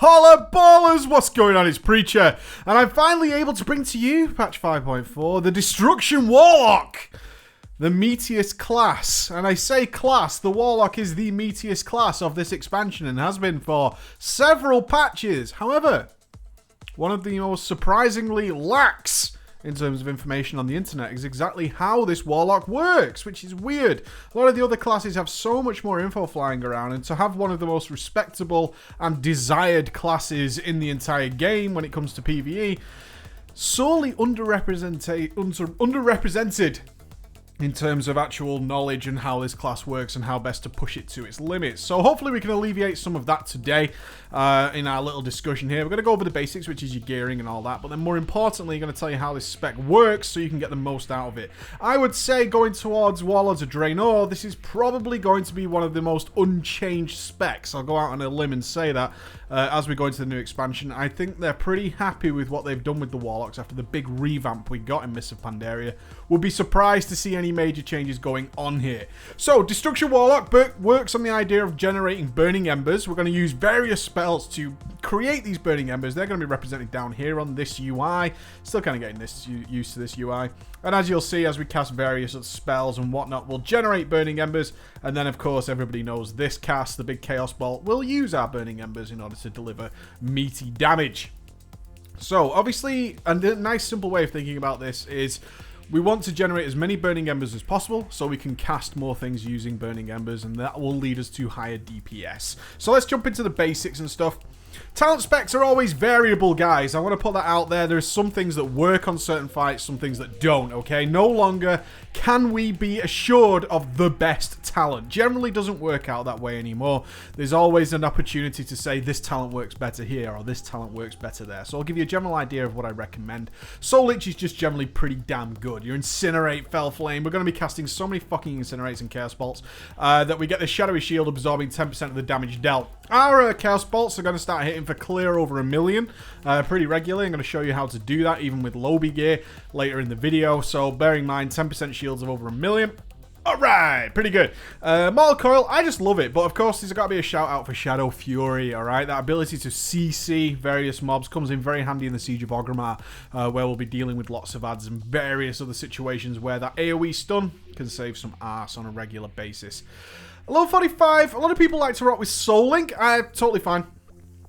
Holla ballers, what's going on? It's Preacher, and I'm finally able to bring to you, patch 5.4, the Destruction Warlock! The meatiest class. And I say class, the Warlock is the meatiest class of this expansion and has been for several patches. However, one of the most surprisingly lax in terms of information on the internet is exactly how this Warlock works, which is weird. A lot of the other classes have so much more info flying around, and to have one of the most respectable and desired classes in the entire game when it comes to PvE, sorely underrepresented in terms of actual knowledge and how this class works and how best to push it to its limits. So hopefully we can alleviate some of that today in our little discussion here. We're going to go over the basics, which is your gearing and all that, but then more importantly, I'm going to tell you how this spec works so you can get the most out of it. I would say going towards Warlords of Draenor, this is probably going to be one of the most unchanged specs. I'll go out on a limb and say that as we go into the new expansion. I think they're pretty happy with what they've done with the Warlocks after the big revamp we got in Mists of Pandaria. We'll be surprised to see any major changes going on here. So, Destruction Warlock works on the idea of generating burning embers. We're going to use various spells to create these burning embers. They're going to be represented down here on this UI. Still kind of getting used to this UI. And as you'll see, as we cast various spells and whatnot, we'll generate burning embers. And then, of course, everybody knows this cast, the big Chaos Bolt, will use our burning embers in order to deliver meaty damage. So, obviously, a nice simple way of thinking about this is we want to generate as many burning embers as possible so we can cast more things using burning embers, and that will lead us to higher DPS. So let's jump into the basics and stuff. Talent specs are always variable, guys. I want to put that out there. There's some things that work on certain fights, some things that don't, okay? No longer can we be assured of the best talent. Generally doesn't work out that way anymore. There's always an opportunity to say this talent works better here or this talent works better there. So I'll give you a general idea of what I recommend. Soul Lich is just generally pretty damn good. Your Incinerate, Fell Flame. We're going to be casting so many fucking Incinerates and Chaos Bolts that we get the Shadowy Shield absorbing 10% of the damage dealt. Our Chaos Bolts are going to start hitting for clear over 1 million pretty regularly. I'm going to show you how to do that even with Lobby gear later in the video. So bearing in mind 10% shields of over 1 million. Alright, pretty good. Mortal Coil, I just love it, but of course there's got to be a shout out for Shadow Fury, alright? That ability to CC various mobs comes in very handy in the Siege of Orgrimmar, where we'll be dealing with lots of ads and various other situations where that AoE stun can save some arse on a regular basis. Level 45, a lot of people like to rock with Soul Link. Totally fine.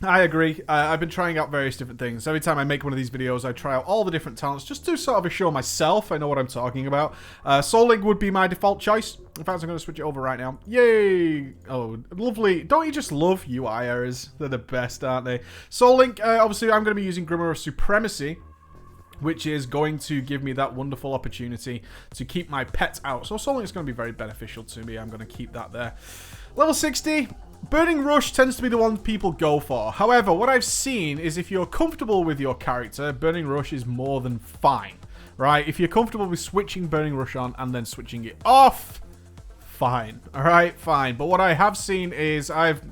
I agree. I've been trying out various different things. Every time I make one of these videos, I try out all the different talents just to sort of assure myself I know what I'm talking about. Soul Link would be my default choice. In fact, I'm going to switch it over right now. Yay! Oh, lovely. Don't you just love UI errors? They're the best, aren't they? Soul Link, obviously, I'm going to be using Grimoire of Supremacy, which is going to give me that wonderful opportunity to keep my pet out. So Soul Link is going to be very beneficial to me. I'm going to keep that there. Level 60... Burning Rush tends to be the one people go for. However, what I've seen is if you're comfortable with your character, Burning Rush is more than fine, right? If you're comfortable with switching Burning Rush on and then switching it off, fine, all right, fine. But what I have seen is I've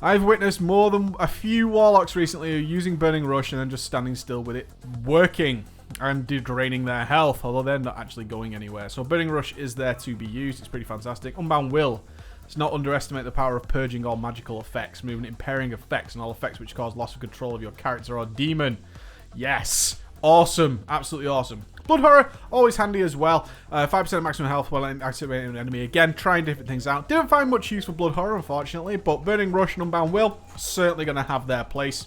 witnessed more than a few Warlocks recently who are using Burning Rush and then just standing still with it working and draining their health, although they're not actually going anywhere. So Burning Rush is there to be used. It's pretty fantastic. Unbound Will. Let's not underestimate the power of purging all magical effects, moving impairing effects, and all effects which cause loss of control of your character or demon. Yes. Awesome. Absolutely awesome. Blood Horror, always handy as well. 5% maximum health while activating an enemy. Again, trying different things out. Didn't find much use for Blood Horror, unfortunately, but Burning Rush and Unbound Will certainly going to have their place.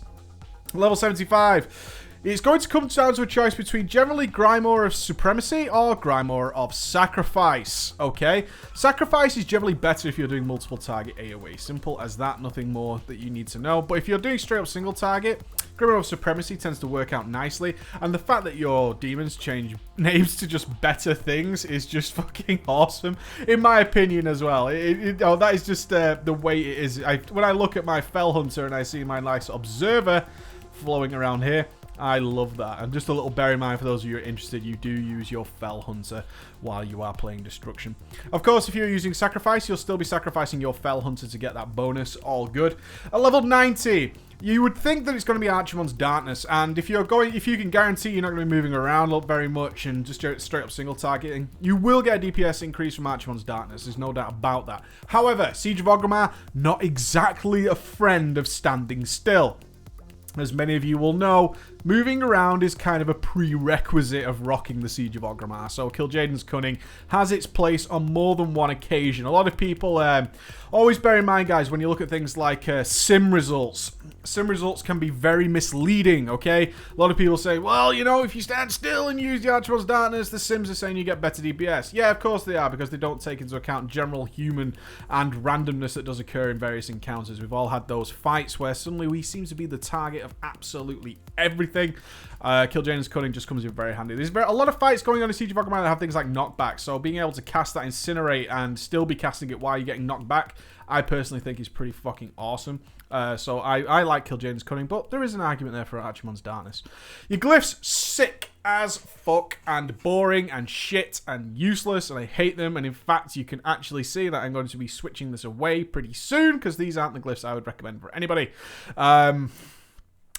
Level 75. It's going to come down to a choice between generally Grimoire of Supremacy or Grimoire of Sacrifice, okay? Sacrifice is generally better if you're doing multiple target AoE. Simple as that, nothing more that you need to know. But if you're doing straight up single target, Grimoire of Supremacy tends to work out nicely. And the fact that your demons change names to just better things is just fucking awesome, in my opinion as well. That is just the way it is. When I look at my Fell Hunter and I see my nice Observer flowing around here, I love that. And just a little bear in mind for those of you who are interested, you do use your Fell Hunter while you are playing Destruction. Of course, if you're using Sacrifice, you'll still be sacrificing your Fell Hunter to get that bonus. All good. At level 90, you would think that it's going to be Archimonde's Darkness, and if you can guarantee you're not going to be moving around very much and just straight up single targeting, you will get a DPS increase from Archimonde's Darkness. There's no doubt about that. However, Siege of Orgrimmar, not exactly a friend of standing still. As many of you will know, moving around is kind of a prerequisite of rocking the Siege of Orgrimmar. So Kil'jaeden's Cunning has its place on more than one occasion. A lot of people always bear in mind, guys, when you look at things like sim results can be very misleading, okay? A lot of people say, well, you know, if you stand still and use the Archibald's Darkness, the sims are saying you get better DPS. Yeah, of course they are, because they don't take into account general human and randomness that does occur in various encounters. We've all had those fights where suddenly we seem to be the target of absolutely everything. Kil'jaeden's Cunning just comes in very handy. There's a lot of fights going on in Siege of Orgrimmar that have things like knockback, so being able to cast that Incinerate and still be casting it while you're getting knocked back, I personally think is pretty fucking awesome. So I like Kil'jaeden's Cunning, but there is an argument there for Archimonde's Darkness. Your glyphs, sick as fuck and boring and shit and useless, and I hate them. And in fact, you can actually see that I'm going to be switching this away pretty soon, because these aren't the glyphs I would recommend for anybody.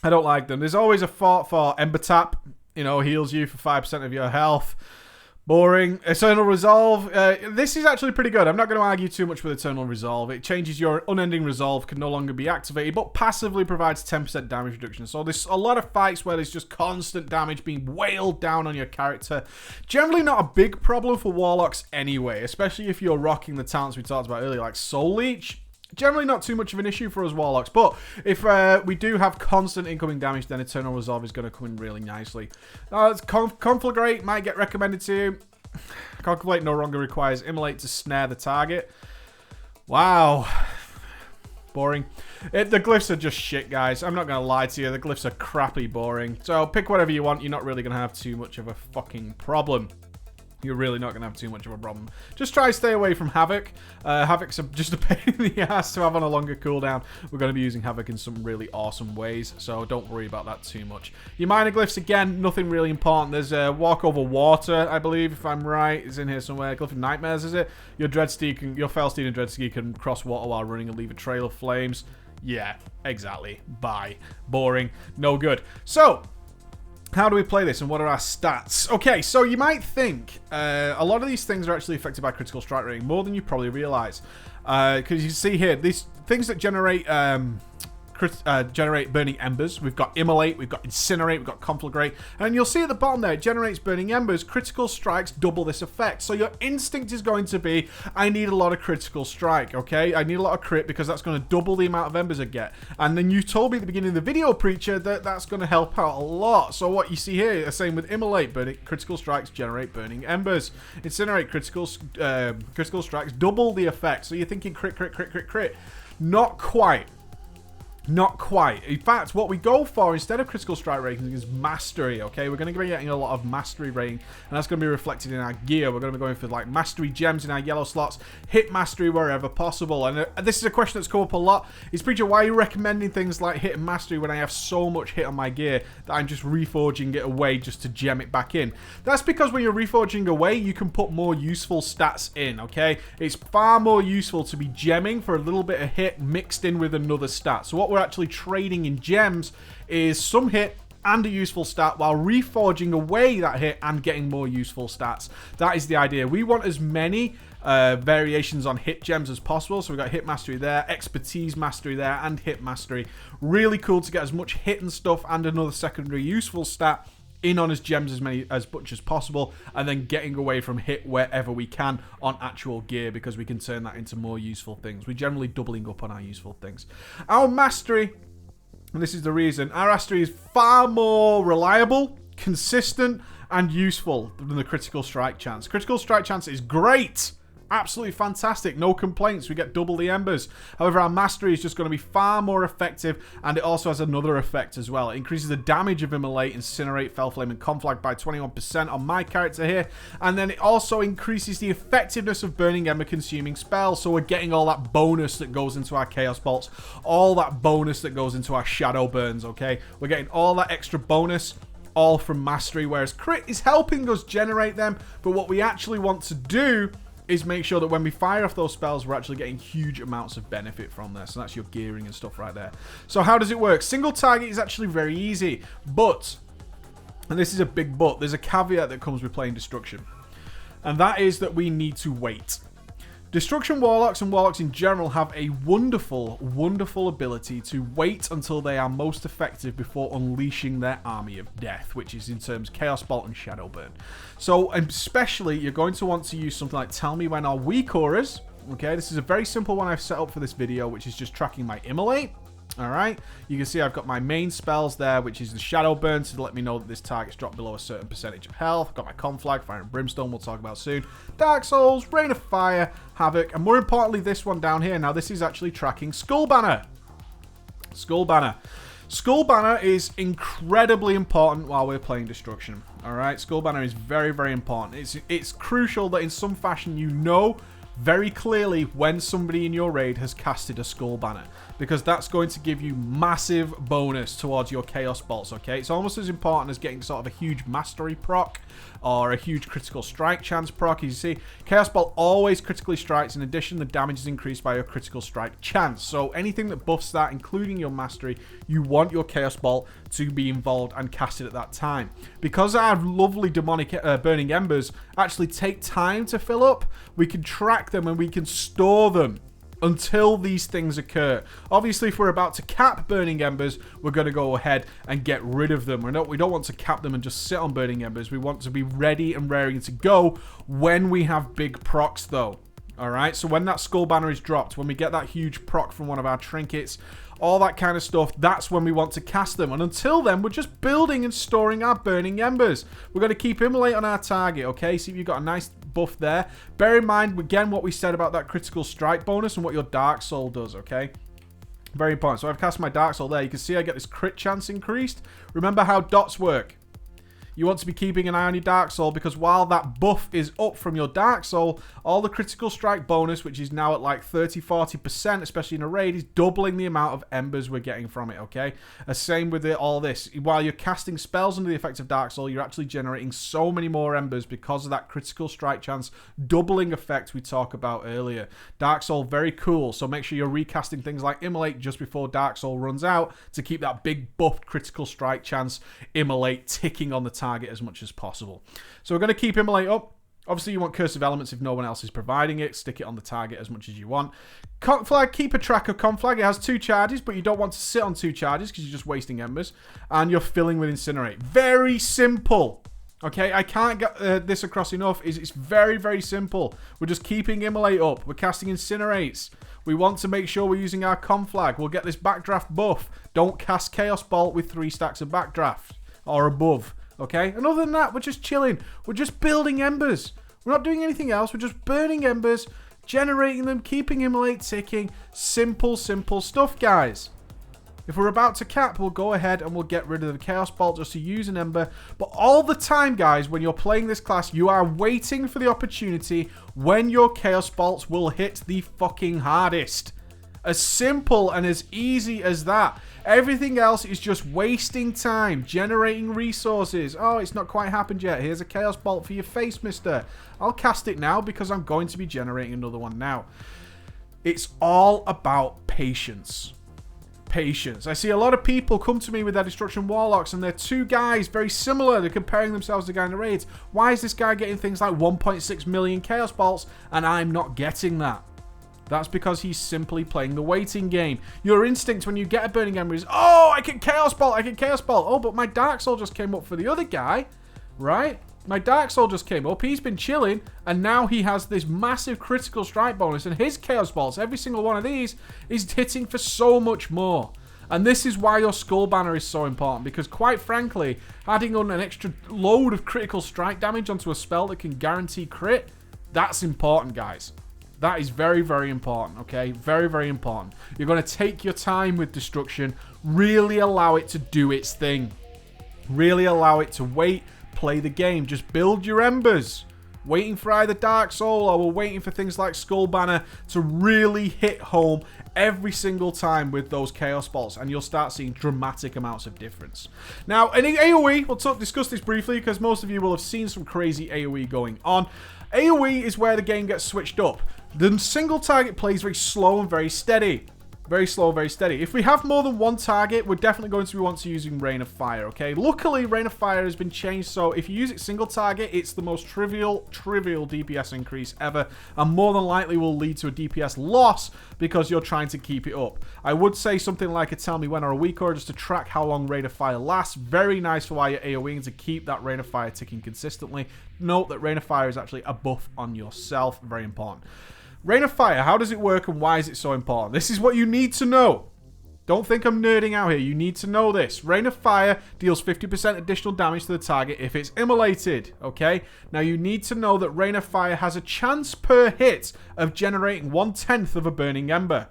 I don't like them. There's always a thought for Ember Tap, you know, heals you for 5% of your health. Boring. Eternal Resolve. This is actually pretty good. I'm not going to argue too much with Eternal Resolve. It changes your Unending Resolve, can no longer be activated, but passively provides 10% damage reduction. So there's a lot of fights where there's just constant damage being wailed down on your character. Generally not a big problem for Warlocks anyway, especially if you're rocking the talents we talked about earlier, like Soul Leech. Generally not too much of an issue for us Warlocks, but if we do have constant incoming damage, then Eternal Resolve is going to come in really nicely. Conflagrate might get recommended to you. Conflagrate no longer requires Immolate to snare the target. Wow. Boring. The glyphs are just shit, guys. I'm not going to lie to you. The glyphs are crappy boring. So pick whatever you want. You're not really going to have too much of a fucking problem. You're really not going to have too much of a problem. Just try to stay away from Havoc. Havoc's just a pain in the ass to have on a longer cooldown. We're going to be using Havoc in some really awesome ways, so don't worry about that too much. Your minor glyphs, again, nothing really important. There's a Walk Over Water, I believe, if I'm right. It's in here somewhere. Glyph of Nightmares, is it? Your Dreadsteed, your Felsteed and Dreadsteed can cross water while running and leave a trail of flames. Yeah, exactly. Bye. Boring. No good. So, how do we play this and what are our stats? Okay, so you might think a lot of these things are actually affected by critical strike rating, more than you probably realize. Because you see here, these things that generate Burning Embers. We've got Immolate, we've got Incinerate, we've got Conflagrate. And you'll see at the bottom there, it generates Burning Embers. Critical strikes double this effect. So your instinct is going to be, I need a lot of critical strike, okay? I need a lot of crit because that's going to double the amount of embers I get. And then you told me at the beginning of the video, Preacher, that that's going to help out a lot. So what you see here, the same with Immolate, critical strikes generate Burning Embers. Incinerate, critical strikes double the effect. So you're thinking crit, crit, crit, crit, crit. Not quite. Not quite. In fact, what we go for instead of critical strike rating is mastery, okay? We're going to be getting a lot of mastery rating, and that's going to be reflected in our gear. We're going to be going for like mastery gems in our yellow slots, hit mastery wherever possible. And this is a question that's come up a lot. Is Preacher, why are you recommending things like hit and mastery when I have so much hit on my gear that I'm just reforging it away just to gem it back in? That's because when you're reforging away, you can put more useful stats in, okay? It's far more useful to be gemming for a little bit of hit mixed in with another stat. So what we're actually trading in gems is some hit and a useful stat while reforging away that hit and getting more useful stats. That is the idea. We want as many variations on hit gems as possible. So we've got hit mastery there, expertise mastery there, and hit mastery. Really cool to get as much hit and stuff and another secondary useful stat in on as gems as much as possible, and then getting away from hit wherever we can on actual gear, because we can turn that into more useful things. We're generally doubling up on our useful things. Our mastery, and this is the reason, our mastery is far more reliable, consistent, and useful than the critical strike chance. Critical strike chance is great. Absolutely fantastic. No complaints. We get double the embers. However, our mastery is just going to be far more effective, and it also has another effect as well. It increases the damage of Immolate, Incinerate, Fellflame, and Conflag by 21% on my character here. And then it also increases the effectiveness of Burning Ember consuming spells. So we're getting all that bonus that goes into our Chaos Bolts, all that bonus that goes into our Shadow Burns, okay? We're getting all that extra bonus, all from mastery, whereas crit is helping us generate them. But what we actually want to do is make sure that when we fire off those spells, we're actually getting huge amounts of benefit from this. So that's your gearing and stuff right there. So how does it work? Single target is actually very easy, but, and this is a big but, there's a caveat that comes with playing Destruction. And that is that we need to wait. Destruction Warlocks and Warlocks in general have a wonderful, wonderful ability to wait until they are most effective before unleashing their army of death, which is in terms of Chaos Bolt and Shadow Burn. So, especially, you're going to want to use something like Tell Me When Our Weak Auras. Okay, this is a very simple one I've set up for this video, which is just tracking my Immolate. Alright, you can see I've got my main spells there, which is the Shadow Burn to let me know that this target's dropped below a certain percentage of health. I've got my Conflag, Fire and Brimstone, we'll talk about soon. Dark Souls, Rain of Fire, Havoc, and more importantly, this one down here. Now, this is actually tracking Skull Banner. Skull Banner. Skull Banner is incredibly important while we're playing Destruction. Alright, Skull Banner is very, very important. It's crucial that in some fashion you know very clearly when somebody in your raid has casted a Skull Banner, because that's going to give you massive bonus towards your Chaos Bolts, okay? It's almost as important as getting sort of a huge Mastery proc or a huge Critical Strike chance proc. As you see, Chaos Bolt always critically strikes. In addition, the damage is increased by your Critical Strike chance. So anything that buffs that, including your Mastery, you want your Chaos Bolt to be involved and casted at that time. Because our lovely demonic Burning Embers actually take time to fill up, we can track them and we can store them until these things occur. Obviously, if we're about to cap Burning Embers, we're going to go ahead and get rid of them. We don't want to cap them and just sit on Burning Embers. We want to be ready and raring to go when we have big procs, though. Alright, so when that Skull Banner is dropped, when we get that huge proc from one of our trinkets, all that kind of stuff, that's when we want to cast them. And until then, we're just building and storing our Burning Embers. We're going to keep Immolate on our target, okay? See if you've got a nice buff there. Bear in mind, again, what we said about that Critical Strike bonus and what your Dark Soul does, okay? Very important. So I've cast my Dark Soul there. You can see I get this crit chance increased. Remember how dots work. You want to be keeping an eye on your Dark Soul, because while that buff is up from your Dark Soul, all the Critical Strike bonus, which is now at like 30-40%, especially in a raid, is doubling the amount of embers we're getting from it, okay? Same with all this. While you're casting spells under the effect of Dark Soul, you're actually generating so many more embers because of that Critical Strike chance doubling effect we talked about earlier. Dark Soul, very cool, so make sure you're recasting things like Immolate just before Dark Soul runs out to keep that big buffed Critical Strike chance Immolate ticking on the target as much as possible. So we're going to keep Immolate up. Obviously, you want Curse of Elements if no one else is providing it. Stick it on the target as much as you want. Conflag, keep a track of Conflag. It has 2 charges, but you don't want to sit on 2 charges because you're just wasting embers. And you're filling with Incinerate. Very simple. Okay, I can't get this across enough. It's very, very simple. We're just keeping Immolate up. We're casting Incinerates. We want to make sure we're using our Conflag. We'll get this Backdraft buff. Don't cast Chaos Bolt with 3 stacks of Backdraft or above. Okay, and other than that, we're just chilling. We're just building embers. We're not doing anything else. We're just burning embers, generating them, keeping Immolate ticking. Simple, simple stuff, guys. If we're about to cap, we'll go ahead and we'll get rid of the Chaos Bolt just to use an ember. But all the time, guys, when you're playing this class, you are waiting for the opportunity when your Chaos Bolts will hit the fucking hardest. As simple and as easy as that. Everything else is just wasting time, generating resources. Oh, it's not quite happened yet. Here's a Chaos Bolt for your face, mister. I'll cast it now because I'm going to be generating another one now. It's all about patience. Patience. I see a lot of people come to me with their Destruction Warlocks and they're 2 guys very similar. They're comparing themselves to the guy in the raids. Why is this guy getting things like 1.6 million Chaos Bolts and I'm not getting that? That's because he's simply playing the waiting game. Your instinct when you get a Burning Ember is, oh, I can Chaos Bolt, I can Chaos Bolt. Oh, but my Dark Soul just came up for the other guy, right? My Dark Soul just came up. He's been chilling, and now he has this massive Critical Strike bonus, and his Chaos Bolts, every single one of these, is hitting for so much more. And this is why your Skull Banner is so important, because quite frankly, adding on an extra load of Critical Strike damage onto a spell that can guarantee crit, that's important, guys. That is very, very important, okay? Very, very important. You're going to take your time with Destruction. Really allow it to do its thing. Really allow it to wait, play the game. Just build your embers. Waiting for either Dark Soul or we're waiting for things like Skull Banner to really hit home every single time with those Chaos Bolts, and you'll start seeing dramatic amounts of difference. Now, in AoE, we'll discuss this briefly because most of you will have seen some crazy AoE going on. AoE is where the game gets switched up. The single target play is very slow and very steady. Very slow, very steady. If we have more than one target, we're definitely going to want to using Rain of Fire, okay? Luckily, Rain of Fire has been changed, so if you use it single target, it's the most trivial DPS increase ever, and more than likely will lead to a DPS loss because you're trying to keep it up. I would say something like a Tell Me When or a week or just to track how long Rain of Fire lasts. Very nice for while you're AoEing to keep that Rain of Fire ticking consistently. Note that Rain of Fire is actually a buff on yourself. Very important. Rain of Fire, how does it work and why is it so important? This is what you need to know. Don't think I'm nerding out here. You need to know this. Rain of Fire deals 50% additional damage to the target if it's immolated, okay? Now, you need to know that Rain of Fire has a chance per hit of generating 1/10 of a Burning Ember.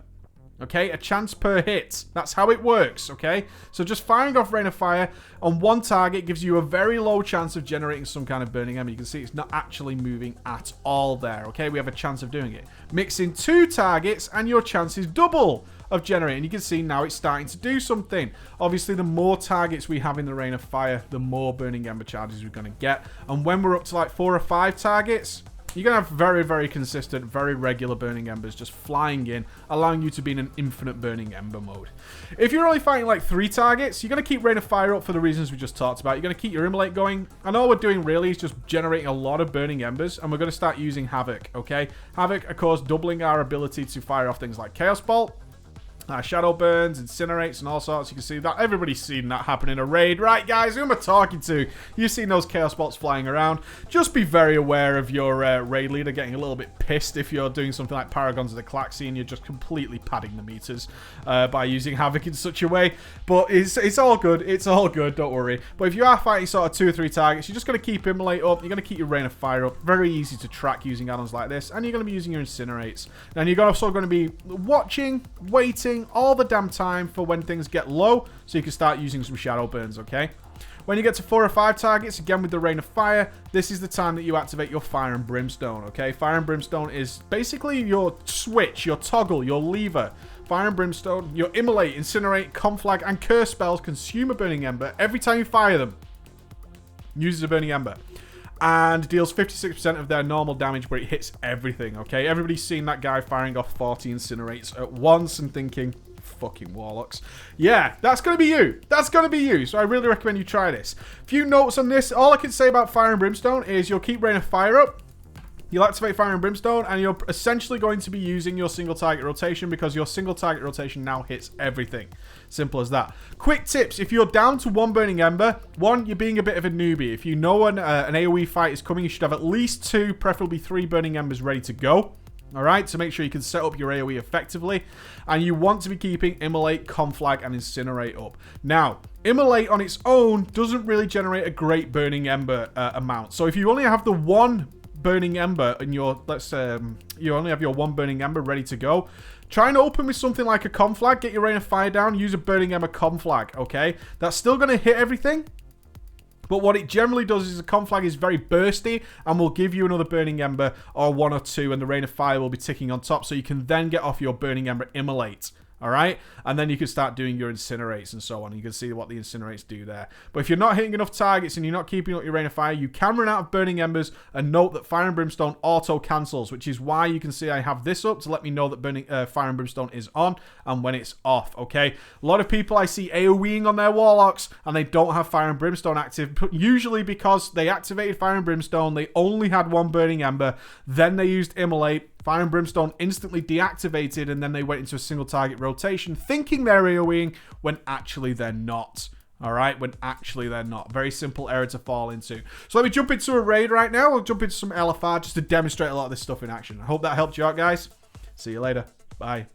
Okay, a chance per hit. That's how it works, okay? So just firing off Rain of Fire on one target gives you a very low chance of generating some kind of Burning Ember. You can see it's not actually moving at all there, okay? We have a chance of doing it. Mix in 2 targets and your chance is double of generating. You can see now it's starting to do something. Obviously, the more targets we have in the Rain of Fire, the more Burning Ember charges we're going to get. And when we're up to like 4 or 5 targets, you're going to have very, very consistent, very regular Burning Embers just flying in, allowing you to be in an infinite Burning Ember mode. If you're only fighting like 3 targets, you're going to keep Rain of Fire up for the reasons we just talked about. You're going to keep your Immolate going, and all we're doing really is just generating a lot of Burning Embers, and we're going to start using Havoc, okay? Havoc, of course, doubling our ability to fire off things like Chaos Bolt, Shadow Burns, Incinerates, and all sorts. You can see that everybody's seen that happen in a raid. Right, guys, who am I talking to? You've seen those Chaos Bolts flying around. Just be very aware of your raid leader getting a little bit pissed if you're doing something like Paragons of the Claxi and you're just completely padding the meters by using Havoc in such a way. But it's all good. It's all good, don't worry. But if you are fighting sort of 2 or 3 targets, you're just going to keep Immolate up. You're going to keep your Rain of Fire up. Very easy to track using add-ons like this. And you're going to be using your Incinerates. And you're also going to be watching, waiting, all the damn time for when things get low so you can start using some Shadow Burns, okay? When you get to 4 or 5 targets, again with the Rain of Fire, this is the time that you activate your Fire and Brimstone, okay? Fire and Brimstone is basically your switch, your toggle, your lever. Fire and Brimstone, your Immolate, Incinerate, Conflag, and Curse spells consume a Burning Ember every time you fire them. Uses a Burning Ember. And deals 56% of their normal damage where it hits everything, okay? Everybody's seen that guy firing off 40 Incinerates at once and thinking, fucking Warlocks. Yeah, that's going to be you. That's going to be you. So I really recommend you try this. Few notes on this. All I can say about Fire and Brimstone is you'll keep Rain of Fire up. You'll activate Fire and Brimstone, and you're essentially going to be using your single target rotation because your single target rotation now hits everything. Simple as that. Quick tips. If you're down to 1 Burning Ember, 1, you're being a bit of a newbie. If you know an AoE fight is coming, you should have at least 2, preferably 3 Burning Embers ready to go. Alright, to make sure you can set up your AoE effectively. And you want to be keeping Immolate, Conflag, and Incinerate up. Now, Immolate on its own doesn't really generate a great Burning Ember amount. So if you only have the 1 Burning Ember in your, you only have your 1 Burning Ember ready to go, try and open with something like a Conflag, get your Rain of Fire down, use a Burning Ember Conflag, okay? That's still going to hit everything. But what it generally does is a Conflag is very bursty and will give you another Burning Ember or 1 or 2, and the Rain of Fire will be ticking on top, so you can then get off your Burning Ember Immolate. Alright? And then you can start doing your Incinerates and so on. You can see what the Incinerates do there. But if you're not hitting enough targets and you're not keeping up your Rain of Fire, you can run out of Burning Embers. And note that Fire and Brimstone auto-cancels, which is why you can see I have this up to let me know that Fire and Brimstone is on and when it's off, okay? A lot of people I see AoEing on their Warlocks and they don't have Fire and Brimstone active, usually because they activated Fire and Brimstone, they only had 1 Burning Ember, then they used Immolate, Fire and Brimstone instantly deactivated, and then they went into a single target rotation, thinking they're AoEing when actually they're not. Alright, when actually they're not. Very simple error to fall into. So let me jump into a raid right now. We'll jump into some LFR just to demonstrate a lot of this stuff in action. I hope that helped you out, guys. See you later. Bye.